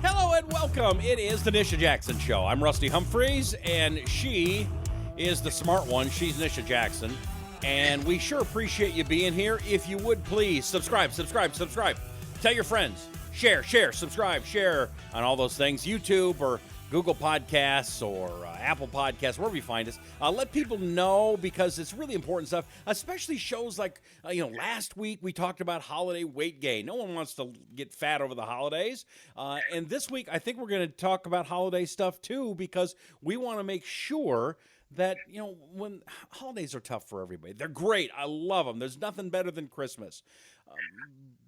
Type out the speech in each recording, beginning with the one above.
Hello and welcome. It is the Nisha Jackson Show. I'm Rusty Humphries, and she is the smart one. She's Nisha Jackson, and we sure appreciate you being here. If you would please subscribe. Tell your friends. Share, subscribe, share on all those things. YouTube or Google Podcasts or Apple Podcasts, wherever you find us. Let people know because it's really important stuff, especially shows like, last week we talked about holiday weight gain. No one wants to get fat over the holidays. And this week, I think we're going to talk about holiday stuff too because we want to make sure that, when holidays are tough for everybody, they're great. I love them. There's nothing better than Christmas.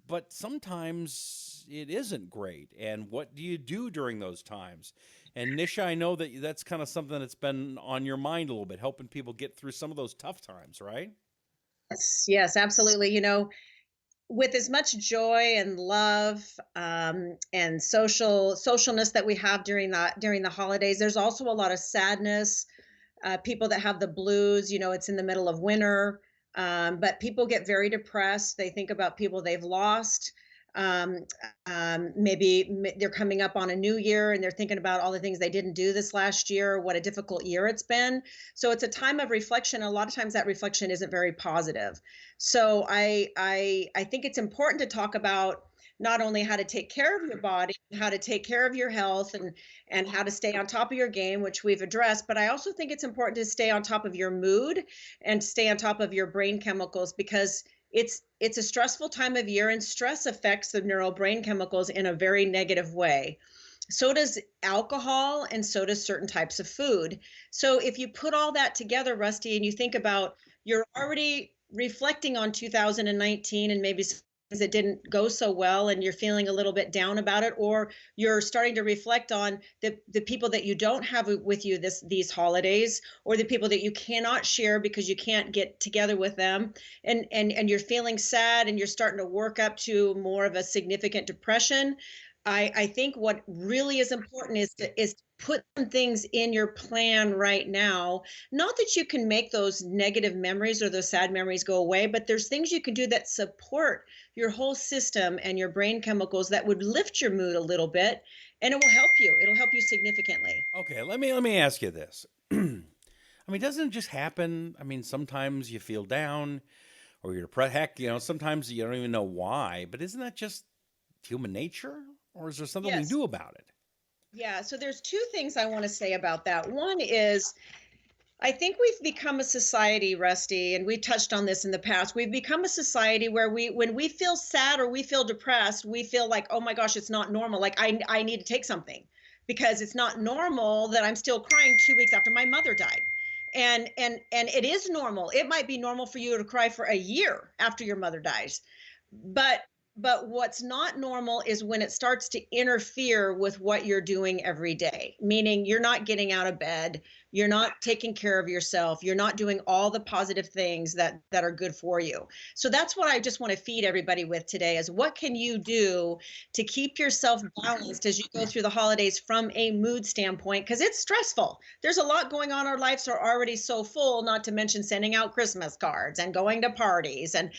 But sometimes it isn't great. And what do you do during those times? And Nisha, I know that that's kind of something that's been on your mind a little bit, helping people get through some of those tough times, right? Yes, absolutely. With as much joy and love and socialness that we have during the holidays, there's also a lot of sadness. People that have the blues, it's in the middle of winter, but people get very depressed. They think about people they've lost. Maybe they're coming up on a new year and they're thinking about all the things they didn't do this last year, what a difficult year it's been. So it's a time of reflection. A lot of times that reflection isn't very positive. So I think it's important to talk about not only how to take care of your body, how to take care of your health and how to stay on top of your game, which we've addressed, but I also think it's important to stay on top of your mood and stay on top of your brain chemicals because it's a stressful time of year and stress affects the neural brain chemicals in a very negative way. So does alcohol and so does certain types of food. So if you put all that together, Rusty, and you think about you're already reflecting on 2019 and maybe things that didn't go so well and you're feeling a little bit down about it, or you're starting to reflect on the people that you don't have with you these holidays, or the people that you cannot share because you can't get together with them, and you're feeling sad and you're starting to work up to more of a significant depression. I think what really is important is to put some things in your plan right now. Not that you can make those negative memories or those sad memories go away, but there's things you can do that support your whole system and your brain chemicals that would lift your mood a little bit, and it will help you. It'll help you significantly. Okay, let me ask you this. Doesn't it just happen? Sometimes you feel down or you're depressed. Heck, sometimes you don't even know why, but isn't that just human nature? Or is there something we Yes. can do about it? Yeah, so there's two things I want to say about that. One is I think we've become a society, Rusty, and we touched on this in the past. We've become a society where when we feel sad or we feel depressed, we feel like, oh my gosh, it's not normal. Like I need to take something because it's not normal that I'm still crying 2 weeks after my mother died. And it is normal. It might be normal for you to cry for a year after your mother dies. But what's not normal is when it starts to interfere with what you're doing every day, meaning you're not getting out of bed, you're not taking care of yourself, you're not doing all the positive things that are good for you. So that's what I just want to feed everybody with today is what can you do to keep yourself balanced as you go through the holidays from a mood standpoint, because it's stressful. There's a lot going on. Our lives are already so full, not to mention sending out Christmas cards and going to parties and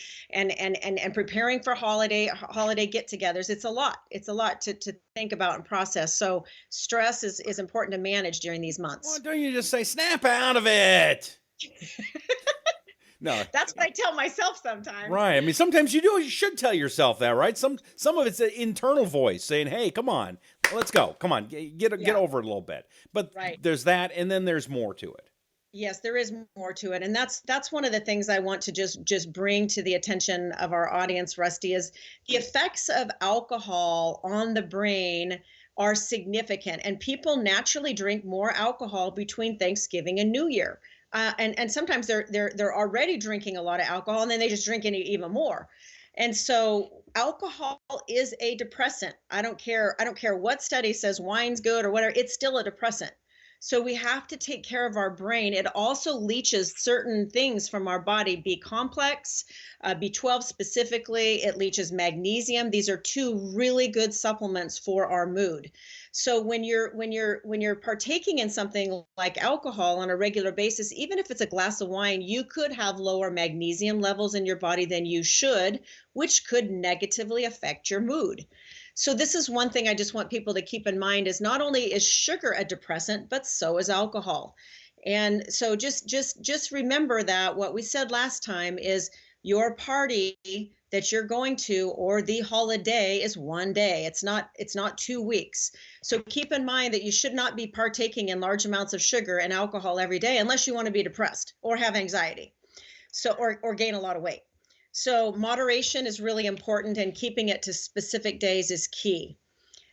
preparing for holiday get-togethers. It's a lot to think about and process. So stress is important to manage during these months. Well, don't you just say, snap out of it? No. That's what I tell myself sometimes. Right. Sometimes you should tell yourself that, right? Some of it's an internal voice saying, hey, come on, let's go. Come on, get over it a little bit. But right. There's that, and then there's more to it. Yes, there is more to it. And that's one of the things I want to just bring to the attention of our audience, Rusty, is the effects of alcohol on the brain are significant. And people naturally drink more alcohol between Thanksgiving and New Year. And sometimes they're already drinking a lot of alcohol and then they just drink it even more. And so alcohol is a depressant. I don't care what study says wine's good or whatever, it's still a depressant. So we have to take care of our brain. It also leaches certain things from our body, B complex, B12 specifically. It leaches magnesium. These are two really good supplements for our mood. So when you're partaking in something like alcohol on a regular basis, even if it's a glass of wine, you could have lower magnesium levels in your body than you should, which could negatively affect your mood. So this is one thing I just want people to keep in mind is not only is sugar a depressant, but so is alcohol. And so just remember that what we said last time is your party that you're going to or the holiday is one day. It's not 2 weeks. So keep in mind that you should not be partaking in large amounts of sugar and alcohol every day unless you want to be depressed or have anxiety. So or gain a lot of weight. So moderation is really important and keeping it to specific days is key.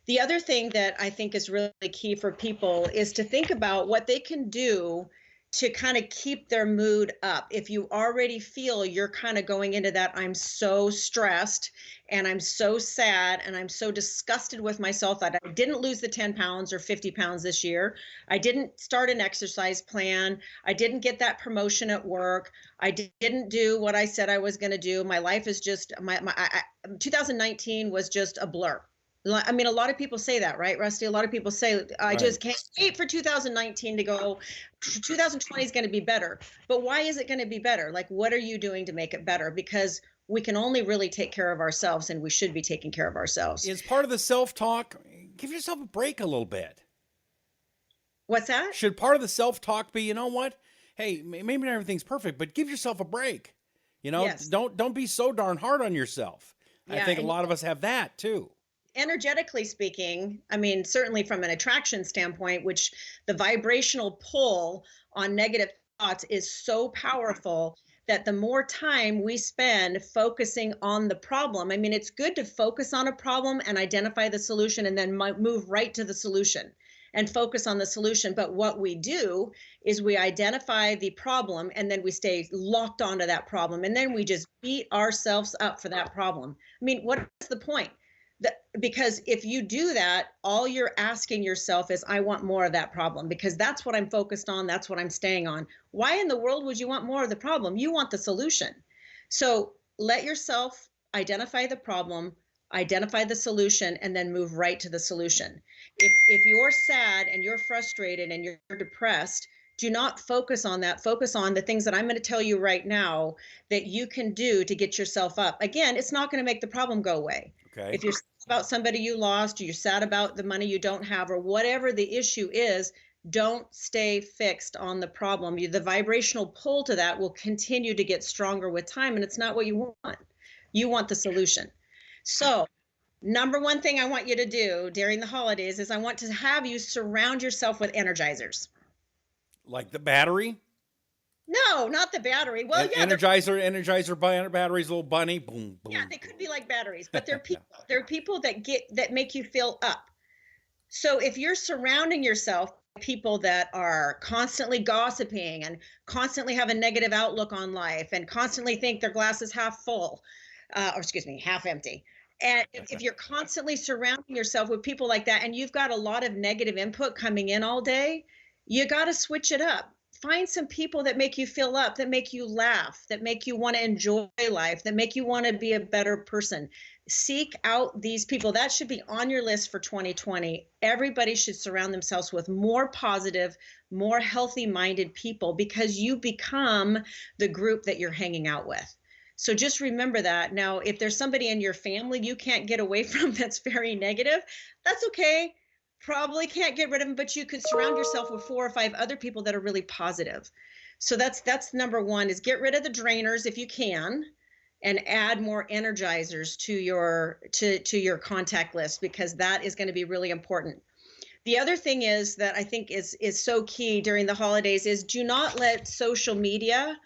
The other thing that I think is really key for people is to think about what they can do to kind of keep their mood up. If you already feel you're kind of going into that, I'm so stressed and I'm so sad and I'm so disgusted with myself that I didn't lose the 10 pounds or 50 pounds this year. I didn't start an exercise plan. I didn't get that promotion at work. I didn't do what I said I was going to do. My life is just, 2019 was just a blur. I mean, a lot of people say that, right, Rusty? A lot of people say, I just can't wait for 2019 to go. 2020 is going to be better. But why is it going to be better? Like, what are you doing to make it better? Because we can only really take care of ourselves, and we should be taking care of ourselves. Is part of the self-talk, give yourself a break a little bit. What's that? Should part of the self-talk be, you know what? Hey, maybe not everything's perfect, but give yourself a break. You know, Yes. don't be so darn hard on yourself. Yeah, I think a and lot of us have that too. energetically speaking, I mean, certainly from an attraction standpoint, which the vibrational pull on negative thoughts is so powerful that the more time we spend focusing on the problem, I mean, it's good to focus on a problem and identify the solution and then move right to the solution and focus on the solution. But what we do is we identify the problem and then we stay locked onto that problem. And then we just beat ourselves up for that problem. I mean, what is the point? Because if you do that, all you're asking yourself is, I want more of that problem because that's what I'm focused on. That's what I'm staying on. Why in the world would you want more of the problem? You want the solution. So let yourself identify the problem, identify the solution, and then move right to the solution. If you're sad and you're frustrated and you're depressed, do not focus on that. Focus on the things that I'm going to tell you right now that you can do to get yourself up. Again, it's not going to make the problem go away. Okay. If you're sad about somebody you lost, or you're sad about the money you don't have, or whatever the issue is, don't stay fixed on the problem. The vibrational pull to that will continue to get stronger with time, and it's not what you want. You want the solution. So, number one thing I want you to do during the holidays is I want to have you surround yourself with energizers. Like the battery? No, not the battery. Well, yeah, Energizer batteries, little bunny, boom, boom. yeah, they could be like batteries, but they're people. They're people that make you feel up. So if you're surrounding yourself with people that are constantly gossiping and constantly have a negative outlook on life and constantly think their glass is half full, or excuse me, half empty. And if you're constantly surrounding yourself with people like that and you've got a lot of negative input coming in all day, you got to switch it up. Find some people that make you feel up, that make you laugh, that make you want to enjoy life, that make you want to be a better person. Seek out these people. That should be on your list for 2020. Everybody should surround themselves with more positive, more healthy-minded people because you become the group that you're hanging out with. So just remember that. Now, if there's somebody in your family you can't get away from that's very negative, that's okay. Probably can't get rid of them, but you could surround yourself with 4 or 5 other people that are really positive. So that's number one, is get rid of the drainers if you can and add more energizers to your contact list, because that is going to be really important. The other thing is that I think is so key during the holidays is do not let social media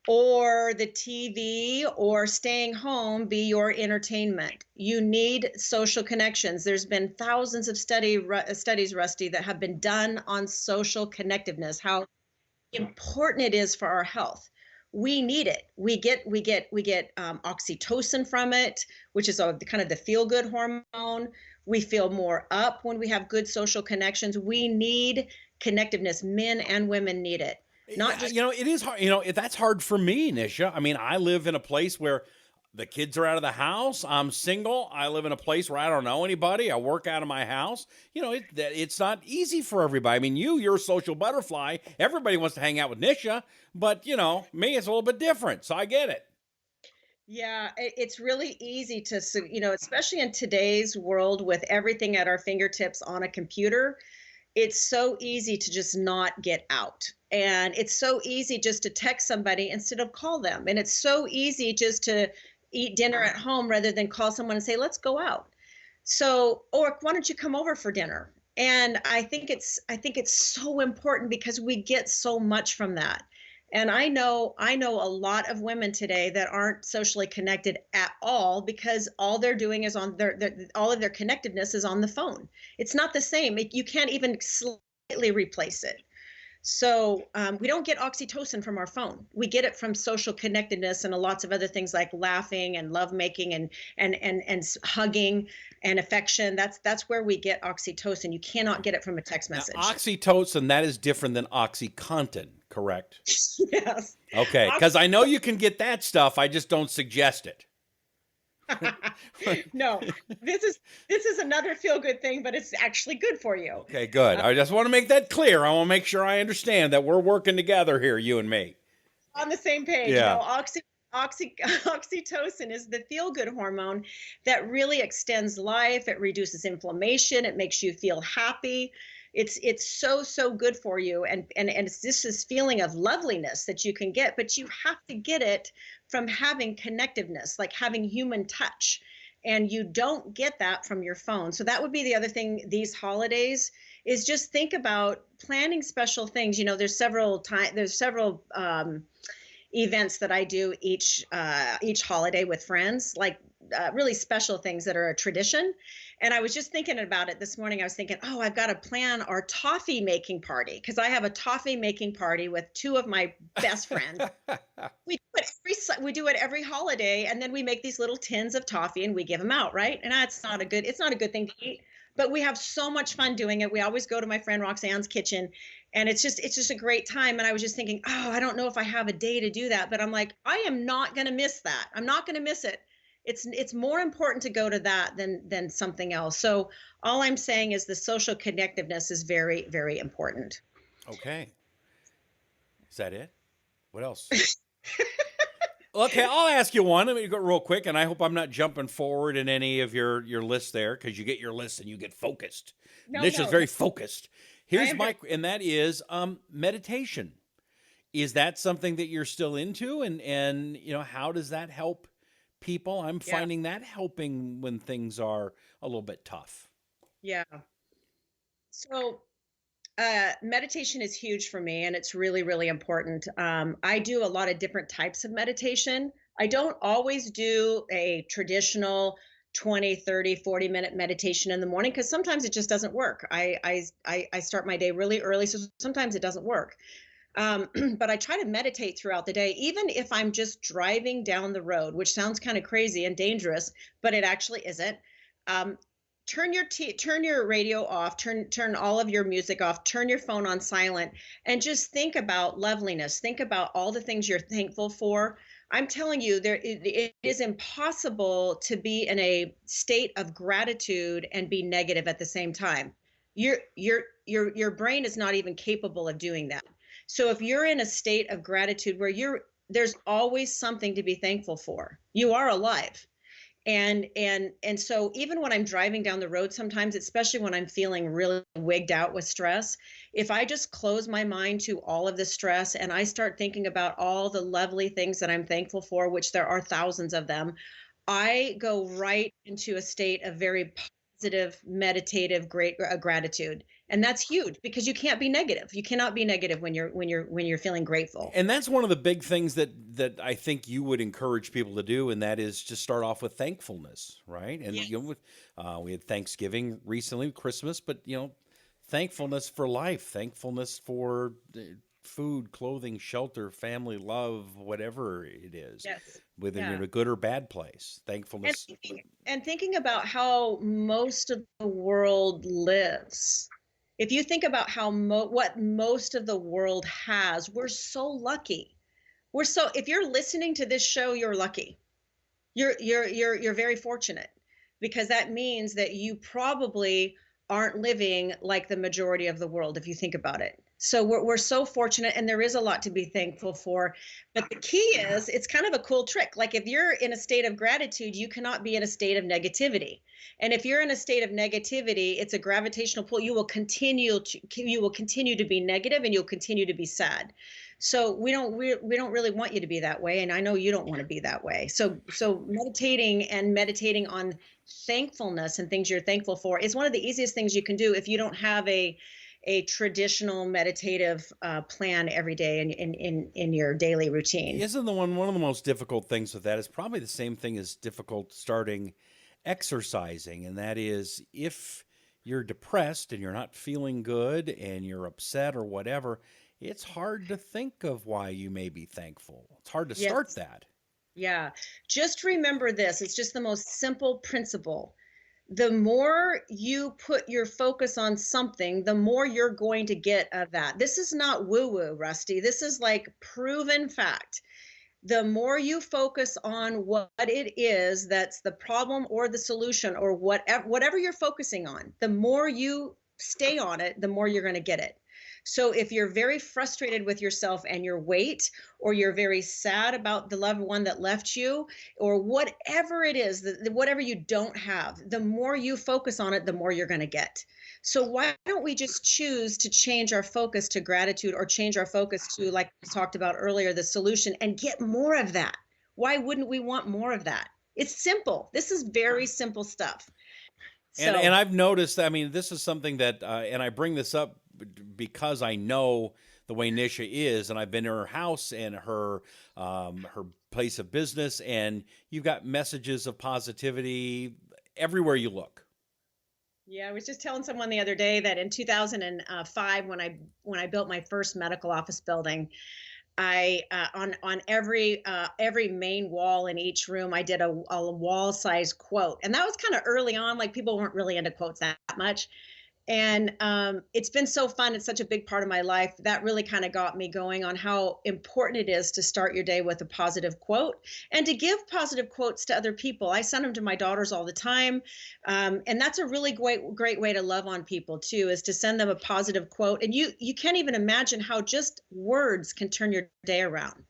or the TV or staying home be your entertainment. You need social connections. There's been thousands of studies, Rusty, that have been done on social connectiveness, how important it is for our health. We need it. We get oxytocin from it, which is kind of the feel-good hormone. We feel more up when we have good social connections. We need connectiveness. Men and women need it. Not just, it is hard. That's hard for me, Nisha. I mean, I live in a place where the kids are out of the house. I'm single. I live in a place where I don't know anybody. I work out of my house. It's not easy for everybody. I mean, you're a social butterfly. Everybody wants to hang out with Nisha, but me, it's a little bit different. So I get it. Yeah, it's really easy to, especially in today's world with everything at our fingertips on a computer, it's so easy to just not get out. And it's so easy just to text somebody instead of call them. And it's so easy just to eat dinner at home rather than call someone and say, let's go out. So, or why don't you come over for dinner? And I think it's so important because we get so much from that. And I know a lot of women today that aren't socially connected at all because all they're doing is on their all of their connectedness is on the phone. It's not the same. You can't even slightly replace it. So we don't get oxytocin from our phone. We get it from social connectedness and lots of other things like laughing and lovemaking and hugging and affection. That's where we get oxytocin. You cannot get it from a text Now, message. oxytocin, that is different than OxyContin, correct? Yes. Okay, because I know you can get that stuff. I just don't suggest it. No, this is another feel good thing, but it's actually good for you. Okay, good. I just want to make that clear. I want to make sure I understand that we're working together here, you and me. On the same page. Yeah. Oxytocin is the feel good hormone that really extends life. It reduces inflammation. It makes you feel happy. It's so good for you, and it's this feeling of loveliness that you can get, but you have to get it from having connectiveness, like having human touch, and you don't get that from your phone. So that would be the other thing these holidays is just think about planning special things. There's several events that I do each holiday with friends, like really special things that are a tradition. And I was just thinking about it this morning. I was thinking, oh, I've got to plan our toffee making party because I have a toffee making party with two of my best friends. We do it every holiday, and then we make these little tins of toffee and we give them out, right? And it's not a good thing to eat, but we have so much fun doing it. We always go to my friend Roxanne's kitchen, and it's just a great time. And I was just thinking, oh, I don't know if I have a day to do that, but I'm like, I am not going to miss that. I'm not going to miss it. It's more important to go to that than something else. So all I'm saying is the social connectiveness is very, very important. Okay. Is that it? What else? Okay, I'll ask you one. Let me go real quick, and I hope I'm not jumping forward in any of your lists there because you get your list and you get focused. No, Nisha's no, very focused. Here's am my, and that is meditation. Is that something that you're still into, and how does that help people? I'm yeah, finding that helping when things are a little bit tough. yeah. So meditation is huge for me, and it's really, really important. I do a lot of different types of meditation. I don't always do a traditional 20, 30, 40-minute meditation in the morning because sometimes it just doesn't work. I start my day really early, so sometimes it doesn't work. But I try to meditate throughout the day, even if I'm just driving down the road, which sounds kind of crazy and dangerous, but it actually isn't. Um, turn your radio off, turn all of your music off, turn your phone on silent, and just think about loveliness. Think about all the things you're thankful for. I'm telling you, it is impossible to be in a state of gratitude and be negative at the same time. Your brain is not even capable of doing that. So if you're in a state of gratitude where there's always something to be thankful for. You are alive. And so even when I'm driving down the road sometimes, especially when I'm feeling really wigged out with stress, if I just close my mind to all of the stress and I start thinking about all the lovely things that I'm thankful for, which there are thousands of them, I go right into a state of very positive, meditative, great gratitude. And that's huge because you can't be negative. You cannot be negative when you're feeling grateful. And that's one of the big things that I think you would encourage people to do, and that is to start off with thankfulness, right? And Yes. we had Thanksgiving recently, Christmas, but thankfulness for life, thankfulness for food, clothing, shelter, family, love, whatever it is, Yes. whether you're Yeah. in a good or bad place. And Thankfulness. thinking about how most of the world lives. If you think about what most of the world has, we're so lucky. If you're listening to this show, you're lucky. You're very fortunate because that means that you probably aren't living like the majority of the world if you think about it. So we're so fortunate, and there is a lot to be thankful for. But the key is, it's kind of a cool trick. Like if you're in a state of gratitude, you cannot be in a state of negativity. And if you're in a state of negativity, it's a gravitational pull. You will continue to be negative, and you'll continue to be sad. So we don't really want you to be that way, and I know you don't want to be that way. So meditating on thankfulness and things you're thankful for is one of the easiest things you can do if you don't have a traditional meditative plan every day in your daily routine. Isn't one of the most difficult things with that is probably the same thing as difficult starting exercising, and that is if you're depressed and you're not feeling good and you're upset or whatever, it's hard to think of why you may be thankful. It's hard to start that. Yeah. Just remember this. It's just the most simple principle. The more you put your focus on something, the more you're going to get of that. This is not woo-woo, Rusty. This is like proven fact. The more you focus on what it is that's the problem or the solution or whatever you're focusing on, the more you stay on it, the more you're going to get it. So if you're very frustrated with yourself and your weight, or you're very sad about the loved one that left you, or whatever it is, whatever you don't have, the more you focus on it, the more you're going to get. So why don't we just choose to change our focus to gratitude, or change our focus to, like we talked about earlier, the solution, and get more of that? Why wouldn't we want more of that? It's simple. This is very simple stuff. And I've noticed, I mean, this is something that, and I bring this up because I know the way Nisha is, and I've been to her house and her place of business, and you've got messages of positivity everywhere you look. Yeah, I was just telling someone the other day that in 2005, when I built my first medical office building, I on every main wall in each room, I did a wall size quote, and that was kind of early on. Like, people weren't really into quotes that much. And it's been so fun. It's such a big part of my life. That really kind of got me going on how important it is to start your day with a positive quote, and to give positive quotes to other people. I send them to my daughters all the time. And that's a really great way to love on people too, is to send them a positive quote. And you can't even imagine how just words can turn your day around.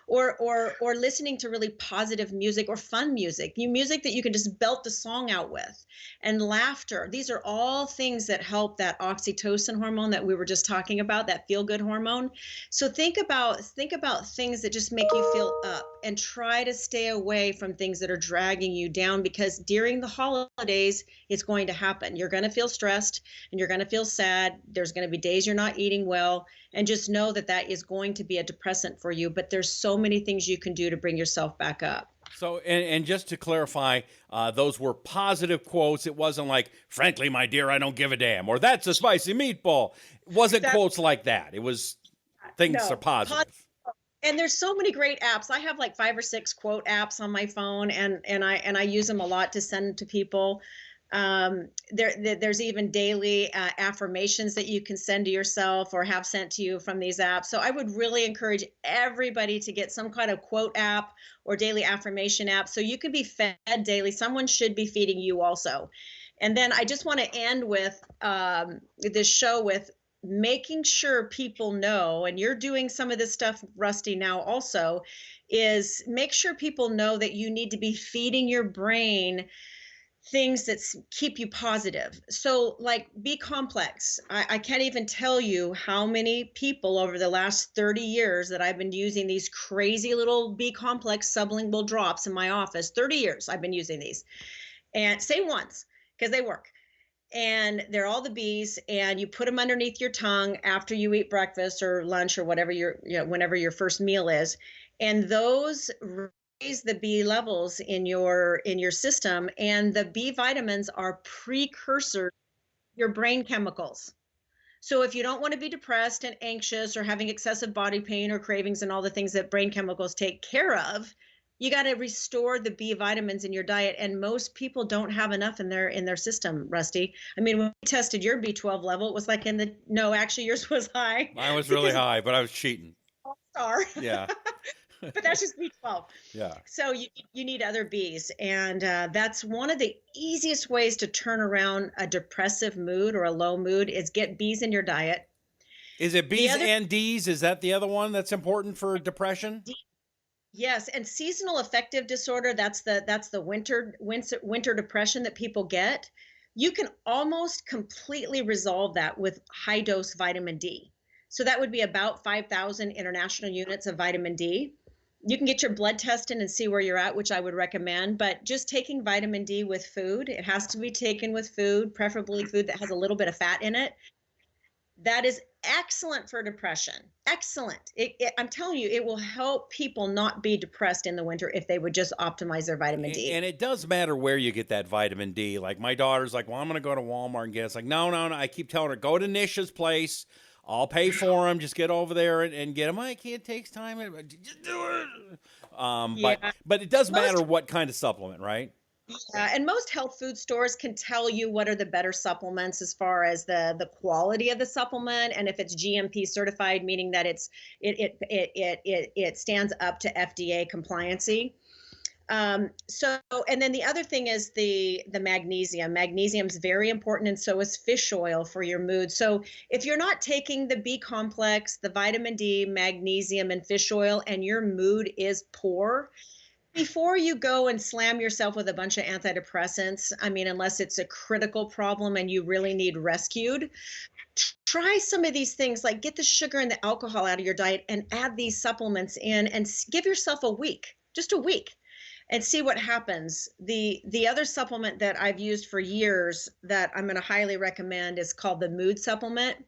Or listening to really positive music, or fun music, music that you can just belt the song out with, and laughter. These are all things that help that oxytocin hormone that we were just talking about, that feel-good hormone. So think about things that just make you feel up, and try to stay away from things that are dragging you down, because during the holidays, it's going to happen. You're going to feel stressed, and you're going to feel sad. There's going to be days you're not eating well, and just know that is going to be a depressant for you. But there's so many things you can do to bring yourself back up. So, and just to clarify, those were positive quotes. It wasn't like, frankly, my dear, I don't give a damn, or that's a spicy meatball. It wasn't quotes like that. It was things are positive. And there's so many great apps. I have like 5 or 6 quote apps on my phone, and I use them a lot to send to people. There's even daily affirmations that you can send to yourself, or have sent to you from these apps. So I would really encourage everybody to get some kind of quote app or daily affirmation app, so you can be fed daily. Someone should be feeding you also. And then I just want to end with this show with making sure people know, and you're doing some of this stuff, Rusty, now also, is make sure people know that you need to be feeding your brain things that keep you positive. So like B complex. I can't even tell you how many people over the last 30 years that I've been using these crazy little B complex sublingual drops in my office. 30 years I've been using these. And same ones, because they work. And they're all the B's, and you put them underneath your tongue after you eat breakfast or lunch or whatever whenever your first meal is. And those raise the B levels in your system, and the B vitamins are precursors to your brain chemicals. So if you don't want to be depressed and anxious, or having excessive body pain or cravings and all the things that brain chemicals take care of, you got to restore the B vitamins in your diet. And most people don't have enough in their system, Rusty. I mean, when we tested your B12 level, it was like actually yours was high. Mine was really high, but I was cheating. Star. Yeah. But that's just B12. Yeah. So you need other Bs. And that's one of the easiest ways to turn around a depressive mood or a low mood, is get Bs in your diet. Is it The B's other, and D's? Is that the other one that's important for depression? yes, and seasonal affective disorder, that's the winter depression that people get. You can almost completely resolve that with high dose vitamin D. So that would be about 5,000 international units of vitamin D. You can get your blood tested and see where you're at, which I would recommend, but just taking vitamin D with food, it has to be taken with food, preferably food that has a little bit of fat in it. That is excellent for depression. Excellent. I'm telling you, it will help people not be depressed in the winter if they would just optimize their vitamin D. And it does matter where you get that vitamin D. Like my daughter's like, well, I'm going to go to Walmart and get it. It's like, no. I keep telling her, go to Nisha's place. I'll pay for them. Just get over there and get them. I can't. It takes time. Just do it. But it does matter what kind of supplement, right? Yeah, and most health food stores can tell you what are the better supplements as far as the quality of the supplement, and if it's GMP certified, meaning that it stands up to FDA compliancy. So, and then the other thing is the magnesium. Magnesium is very important, and so is fish oil for your mood. So if you're not taking the B complex, the vitamin D, magnesium, and fish oil, and your mood is poor, before you go and slam yourself with a bunch of antidepressants, I mean, unless it's a critical problem and you really need rescued, try some of these things, like get the sugar and the alcohol out of your diet and add these supplements in and give yourself a week, just a week, and see what happens. The other supplement that I've used for years that I'm going to highly recommend is called the Mood Supplement.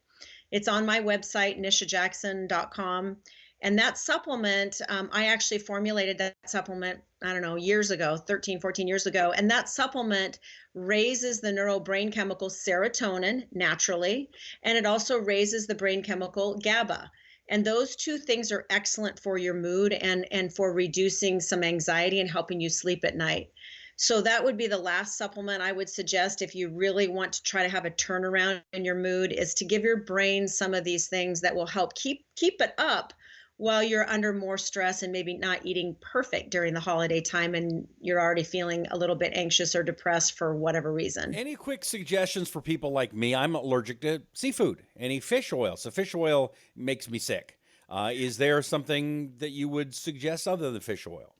It's on my website, nishajackson.com. And that supplement, I actually formulated that supplement, I don't know, years ago, 13, 14 years ago. And that supplement raises the neural brain chemical serotonin naturally. And it also raises the brain chemical GABA. And those two things are excellent for your mood and for reducing some anxiety and helping you sleep at night. So that would be the last supplement I would suggest if you really want to try to have a turnaround in your mood, is to give your brain some of these things that will help keep it up while you're under more stress and maybe not eating perfect during the holiday time and you're already feeling a little bit anxious or depressed for whatever reason. Any quick suggestions for people like me? I'm allergic to seafood, any fish oil. So fish oil makes me sick. Is there something that you would suggest other than fish oil?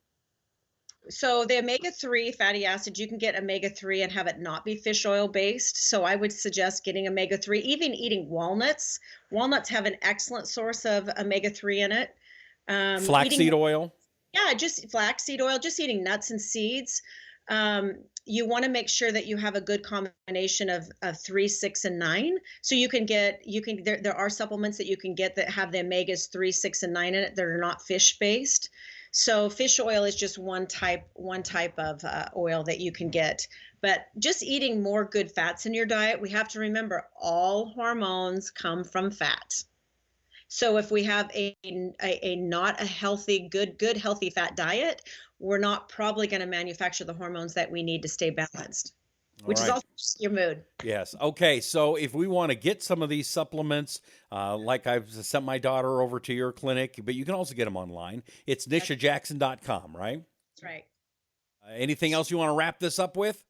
So the omega-3 fatty acids, you can get omega-3 and have it not be fish oil based. So I would suggest getting omega-3, even eating walnuts. Walnuts have an excellent source of omega-3 in it. Flaxseed oil? Yeah, just flaxseed oil, just eating nuts and seeds. You want to make sure that you have a good combination of 3, 6, and 9. So there are supplements that you can get that have the omegas 3, 6, and 9 in it that are not fish based. So fish oil is just one type of oil that you can get. But just eating more good fats in your diet, we have to remember all hormones come from fat. So if we have a not a healthy, good healthy fat diet, we're not probably going to manufacture the hormones that we need to stay balanced, which is also your mood. Yes. Okay. So if we want to get some of these supplements, like I've sent my daughter over to your clinic, but you can also get them online. It's nishajackson.com, right? That's right. Anything else you want to wrap this up with?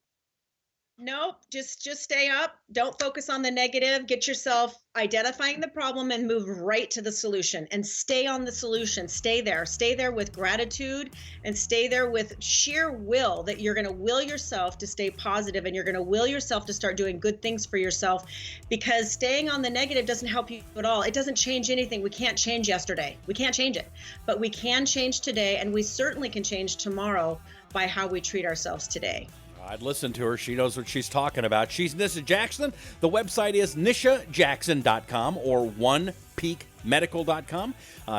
Nope, just stay up. Don't focus on the negative. Get yourself identifying the problem and move right to the solution, and stay on the solution. Stay there with gratitude, and stay there with sheer will that you're going to will yourself to stay positive, and you're going to will yourself to start doing good things for yourself, because staying on the negative doesn't help you at all. It doesn't change anything. We can't change yesterday. We can't change it, but we can change today, and we certainly can change tomorrow by how we treat ourselves today. I'd listen to her. She knows what she's talking about. She's Nisha Jackson. The website is nishajackson.com or onepeakmedical.com.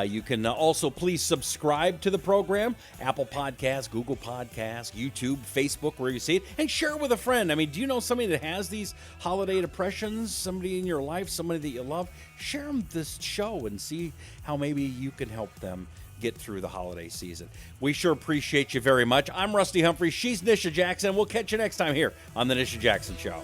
You can also please subscribe to the program, Apple Podcasts, Google Podcasts, YouTube, Facebook, where you see it, and share it with a friend. I mean, do you know somebody that has these holiday depressions, somebody in your life, somebody that you love? Share them this show and see how maybe you can help them get through the holiday season. We sure appreciate you very much. I'm Rusty Humphries. She's Nisha Jackson. We'll catch you next time here on The Nisha Jackson Show.